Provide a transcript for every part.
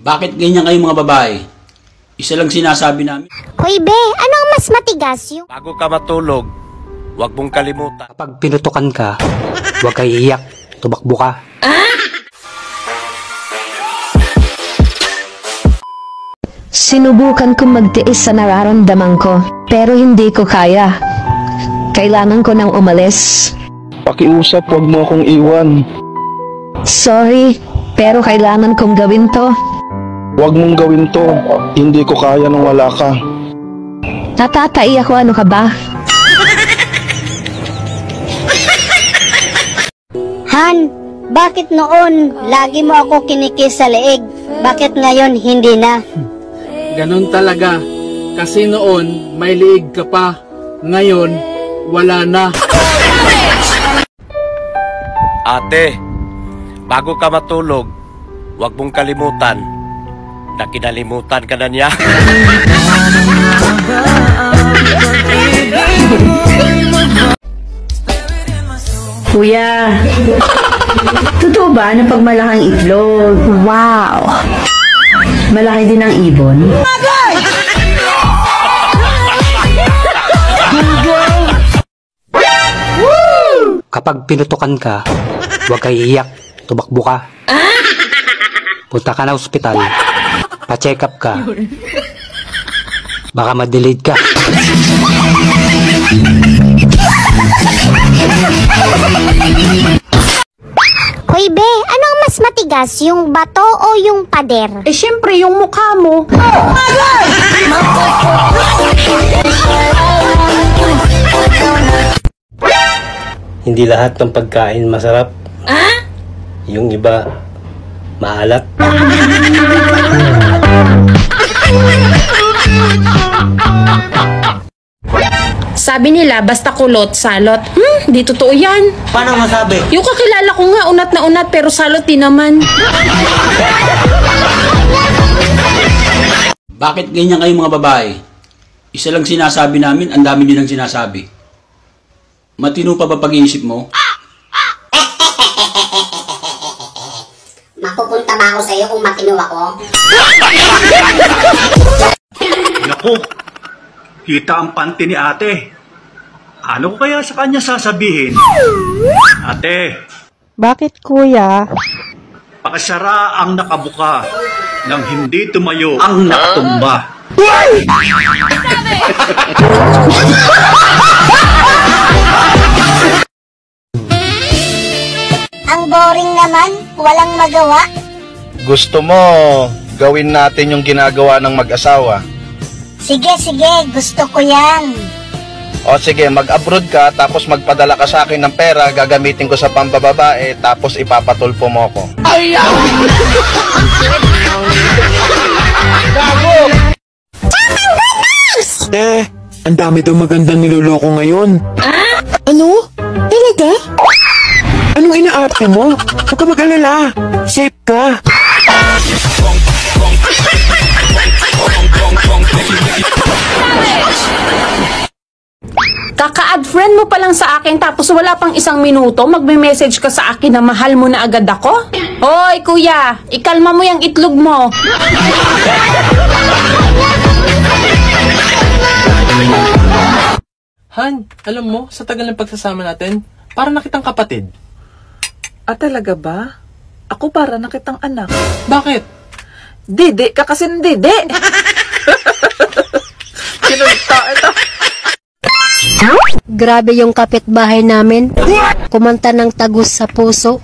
Bakit ganyan kayo mga babae? Isa lang sinasabi namin. Hoy be, ano ang mas matigas yung... Bago ka matulog, huwag mong kalimutan. Kapag pinutukan ka, huwag kang iiyak, tumakbo ka. Sinubukan kong magtiis sa nararamdaman ko, pero hindi ko kaya. Kailangan ko nang umalis. Pakiusap, huwag mo akong iwan. Sorry, pero kailangan kong gawin to. Huwag mong gawin to. Hindi ko kaya nang wala ka. Natatai ako, ano ka ba? Han, bakit noon lagi mo ako kinikis sa leeg? Bakit ngayon hindi na? Ganon talaga. Kasi noon, may liig ka pa. Ngayon, wala na. Ate, bago ka matulog, huwag mong kalimutan na kinalimutan ka na niya. Kuya, totoo ba na pag malaking itlog, wow, malaki din ang ibon? Kapag pinutukan ka, huwag kang iiyak, tumakbo ka. Punta ka na ospital, pa-check up ka. Baka ma-delayed ka. Hoy be, ano ang mas matigas, yung bato o yung pader? Eh syempre yung mukha mo. Hindi lahat ng pagkain masarap. Yung iba, maalat. Sabi nila, basta kulot, salot. Di totoo yan. Paano masabi? Yung kakilala ko nga, unat na unat, pero salot din naman. Bakit ganyan kayo mga babae? Isa lang sinasabi namin, ang dami din ang sinasabi. Matino pa ba pag-iisip mo? Mapupunta ba ako sa'yo kung matino ako? Naku, kita ang panty ni ate. Ano ko kaya sa kanya sasabihin? Ate, Bakit kuya? pakasara ang nakabuka nang hindi tumayo ang nakatumba. Ang boring naman, walang magawa. Gusto mo, gawin natin yung ginagawa ng mag-asawa. Sige, gusto ko yan. O sige, mag-abroad ka, tapos magpadala ka sa akin ng pera, gagamitin ko sa pambababae, tapos ipapatulpo mo ko. Ang dami daw magandang niloloko ngayon. Ano? Talaga? Anong inaarte mo? Huwag ka mag-alala. Safe ka. Kaka-add friend mo pa lang sa akin, tapos wala pang isang minuto, magme-message ka sa akin na mahal mo na agad ako? Hoy kuya, ikalma mo yung itlog mo. Han, alam mo, sa tagal ng pagsasama natin, para nakitang kapatid. Talaga ba? Ako para nakitang anak. Bakit? Dede ka kasi ng dede. Kinulta ito. Grabe yung kapitbahay namin. Kumanta ng tagus sa puso.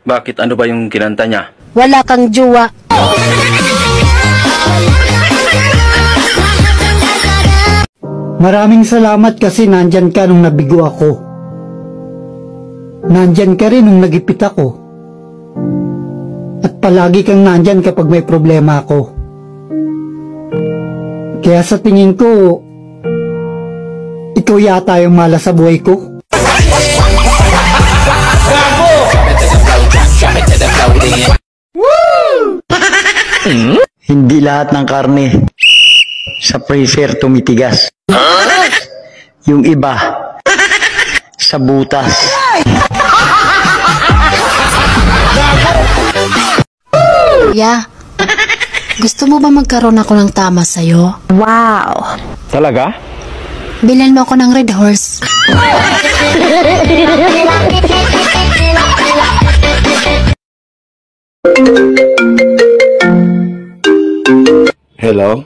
Bakit? Ano ba yung kinanta niya? Wala kang juwa. Maraming salamat kasi nandyan ka nung nabigo ako. Nandyan ka rin nung nagipit ako. At palagi kang nandyan kapag may problema ako. Kaya sa tingin ko, ikaw yata yung malas sa buhay ko. Hindi lahat ng karne sa freezer tumitigas. Yung iba sa butas. Kuya, gusto mo ba magkaroon ako ng tama sa'yo? Wow! Talaga? Bilhan mo ako ng Red Horse. Hello?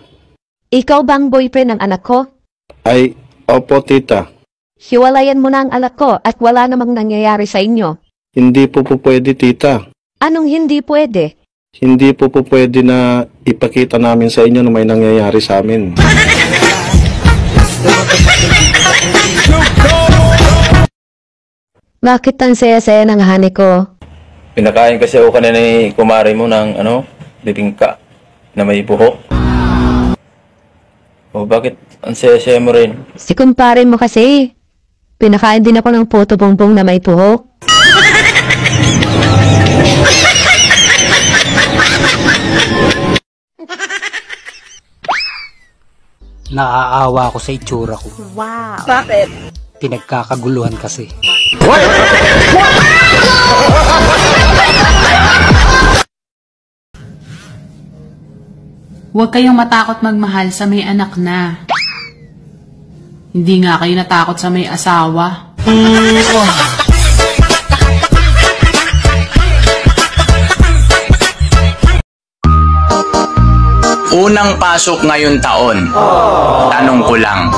Ikaw bang boyfriend ng anak ko? Ay, opo tita. Hiwalayan mo na ang anak ko at wala namang nangyayari sa inyo. Hindi po pwede tita. Anong hindi pwede? Hindi po pwede na ipakita namin sa inyo na may nangyayari sa amin. Bakit ang saya-saya ng hani ko? Pinakain kasi ako kanina ni kumari mo ng bibingka na may buhok. O bakit ang saya-saya mo rin? Si kumpare mo kasi. Pinakain din ako ng puto bongbong na may puhok. Naaawa ako sa itsura ko. Wow! Bakit? Pinagkakaguluhan kasi. Huwag kayong matakot magmahal sa may anak na. Hindi nga kayo natakot sa may asawa. Unang pasok ngayon taon. Tanong ko lang.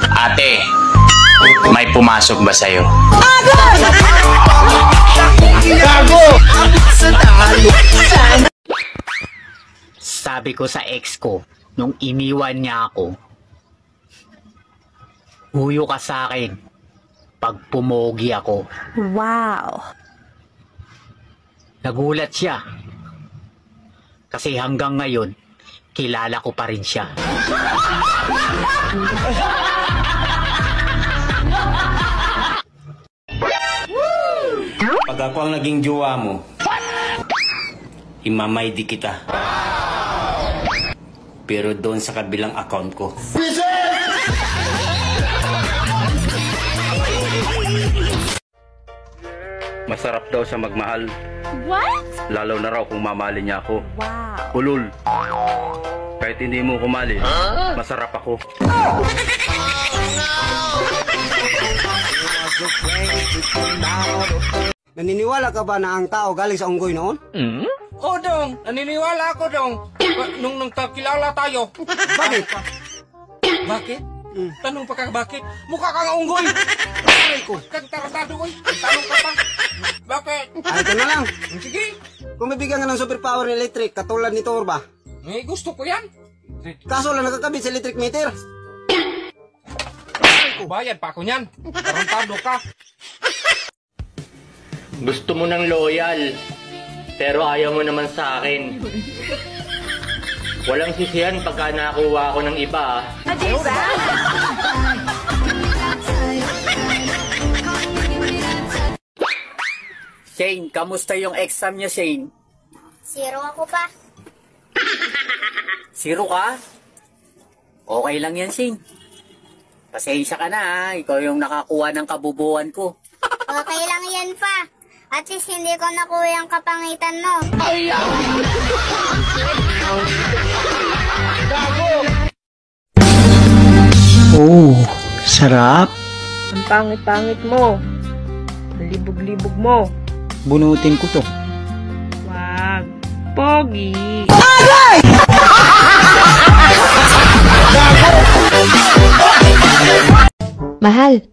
Ate, may pumasok ba sa'yo? Gago! Sabi ko sa ex ko, nung iniwan niya ako, huyo ka sa akin pag pumogi ako. Wow! Nagulat siya. Kasi hanggang ngayon, kilala ko pa rin siya. Pag ako ang naging jowa mo, imamay di kita. Pero doon sa kabilang account ko. Masarap daw sa magmahal. What? Lalo na raw kung mamahalin niya ako. Wow! Ulul. Kahit hindi mo kumali, masarap ako. Naniniwala ka ba na ang tao galing sa unggoy noon? Oo dong, naniniwala ako dong. Nung nagkakilala tayo. Bakit? Bakit? Tanong pa ka bakit? Mukha kang unggoy. Aray ko, kang tarantado oy. Tanong ka pa. Bakit? Ay, ito na lang. Sige. Kung mabigyan ka ng superpower ng electric, katulad ni Thor ba? Eh, gusto ko yan. Kaso lang nakakabit sa electric meter. Bayad pa ako niyan. Tarantado ka. Gusto mo ng loyal, pero ayaw mo naman sa akin. Walang sisihan pagka nakuha ako ng iba. Shane, kamusta yung exam niya, Shane? 0 ako pa. 0 ka? Okay lang yan, Shane. Pasensya ka na, ha? Ikaw yung nakakuha ng kabubuan ko. Okay lang yan pa. At least hindi ko nakuha yung kapangitan mo. Oh, sarap. Ang pangit-pangit mo. Ang libog-libog mo. Bunutin ko to. Wag. Pogi. Mahal,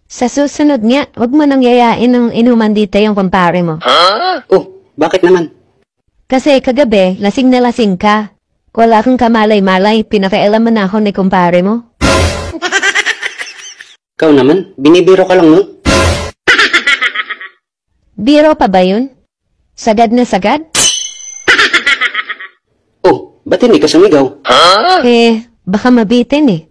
sa susunod nga, wag mo nang yayain ng inuman dito yung kumpare mo. Oh, bakit naman? Kasi kagabi, lasing na lasing ka. Wala kang kamalay-malay, pinakialaman na ako ni kumpare mo. Ikaw naman, binibiro ka lang nun. Biro pa ba yun? Sagad na sagad? Oh, ba't hindi ka sumigaw? Eh, baka mabitin eh.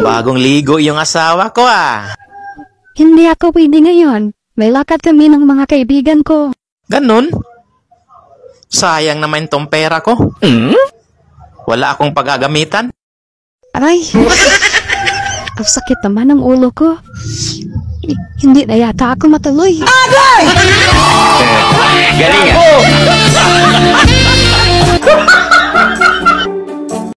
Bagong ligo yung asawa ko ah. Hindi ako pwede ngayon. May lakad kami ng mga kaibigan ko. Ganun? Sayang naman tong pera ko. Wala akong paggagamitan. Aray! Ang sakit naman ng ulo ko. Hindi na yata ako matuloy. Galing ah.